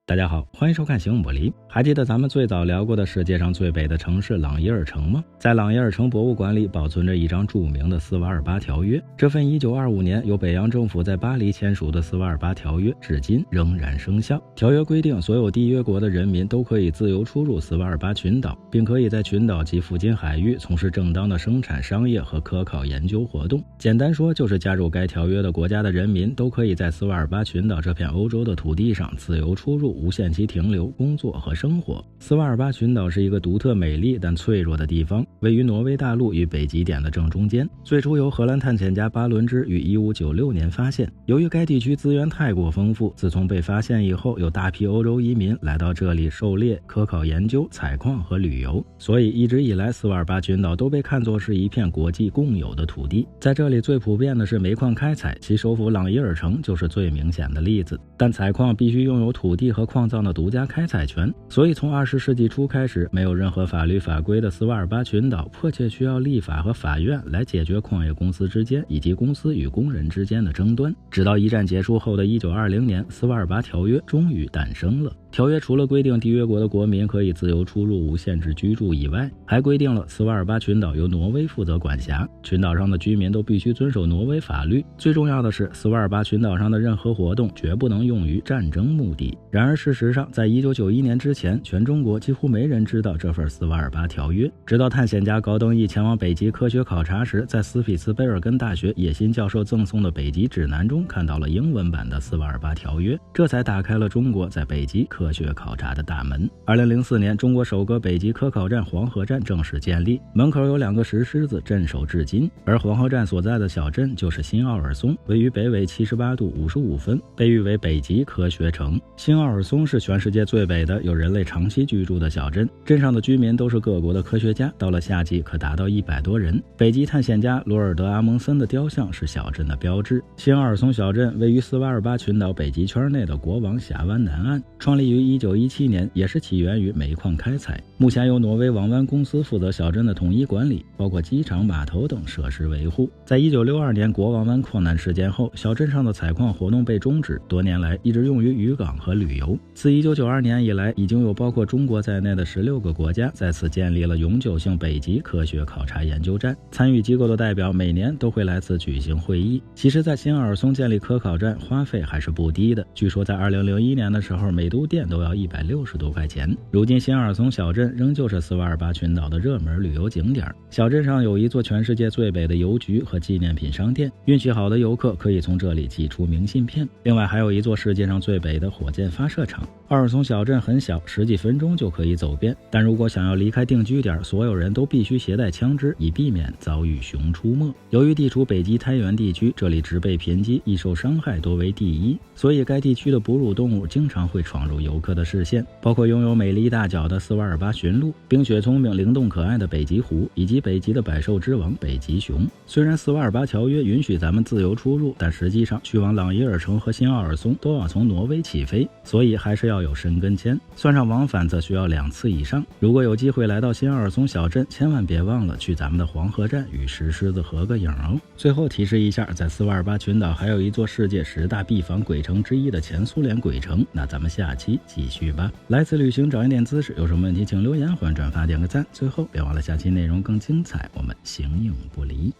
大家好，欢迎收看行影不离。还记得咱们最早聊过的世界上最北的城市朗伊尔城吗？在朗伊尔城博物馆里保存着一张著名的斯瓦尔巴条约。这份1925年由北洋政府在巴黎签署的斯瓦尔巴条约至今仍然生效。条约规定，所有缔约国的人民都可以自由出入斯瓦尔巴群岛，并可以在群岛及附近海域从事正当的生产、商业和科考研究活动。简单说，就是加入该条约的国家的人民都可以在斯瓦尔巴群岛这片欧洲的土地上自由出入，无限期停留、工作和生活。斯瓦尔巴群岛是一个独特美丽但脆弱的地方，位于挪威大陆与北极点的正中间。最初由荷兰探险家巴伦支于1596年发现。由于该地区资源太过丰富，自从被发现以后，有大批欧洲移民来到这里狩猎、科考研究、采矿和旅游，所以一直以来斯瓦尔巴群岛都被看作是一片国际共有的土地。在这里最普遍的是煤矿开采，其首府朗伊尔城就是最明显的例子。但采矿必须拥有土地和矿藏的独家开采权，所以从20世纪初开始，没有任何法律法规的斯瓦尔巴群岛迫切需要立法和法院来解决矿业公司之间以及公司与工人之间的争端。直到一战结束后的1920年，斯瓦尔巴条约终于诞生了。条约除了规定缔约国的国民可以自由出入、无限制居住以外，还规定了斯瓦尔巴群岛由挪威负责管辖，群岛上的居民都必须遵守挪威法律。最重要的是，斯瓦尔巴群岛上的任何活动绝不能用于战争目的。然而事实上，在1991年之前，全中国几乎没人知道这份斯瓦尔巴条约。直到探险家高登义前往北极科学考察时，在斯匹茨卑尔根大学野心教授赠送的北极指南中看到了英文版的斯瓦尔巴条约，这才打开了中国在北极科学考察的大门。2004年，中国首个北极科考站黄河站正式建立，门口有2个石狮子镇守至今。而黄河站所在的小镇就是新奥尔松，位于北纬78度55分，被誉为北极科学城。新奥尔松是全世界最北的有人类长期居住的小镇，镇上的居民都是各国的科学家，到了夏季可达到100多人。北极探险家罗尔德·阿蒙森的雕像是小镇的标志。新奥尔松小镇位于斯瓦尔巴群岛北极圈内的国王峡湾南岸，创立于1917年，也是起源于煤矿开采。目前由挪威网湾公司负责小镇的统一管理，包括机场、码头等设施维护。在1962年国王湾矿难事件后，小镇上的采矿活动被终止，多年来一直用于渔港和旅游。自1992年以来，已经有包括中国在内的16个国家在此建立了永久性北极科学考察研究站，参与机构的代表每年都会来此举行会议。其实在新奥尔松建立科考站花费还是不低的，据说在2001年的时候，每度电都要160多块钱。如今新奥尔松小镇仍旧是斯瓦尔巴群岛的热门旅游景点。小镇上有一座全世界最北的邮局和纪念品商店，运气好的游客可以从这里寄出明信片。另外还有一座世界上最北的火箭发射场。奥尔松小镇很小，10几分钟就可以走遍，但如果想要离开定居点，所有人都必须携带枪支，以避免遭遇熊出没。由于地处北极苔原地区，这里植被贫瘠，易受伤害多为第一，所以该地区的哺乳动物经常会闯入游客的视线，包括拥有美丽大角的斯瓦尔巴驯鹿、冰雪聪明灵动可爱的北极狐，以及北极的百兽之王北极熊。虽然斯瓦尔巴条约允许咱们自由出入，但实际上去往朗伊尔城和新奥尔松都要从挪威起飞，所以还是要有申根签，算上往返则需要2次以上。如果有机会来到新奥尔松小镇，千万别忘了去咱们的黄河站与石狮子合个影哦。最后提示一下，在斯瓦尔巴群岛还有一座世界10大必访鬼城之一的前苏联鬼城，那咱们下期继续吧。来次旅行找一点姿势，有什么问题请留言，欢迎转发点个赞。最后别忘了下期内容更精彩，我们形影不离。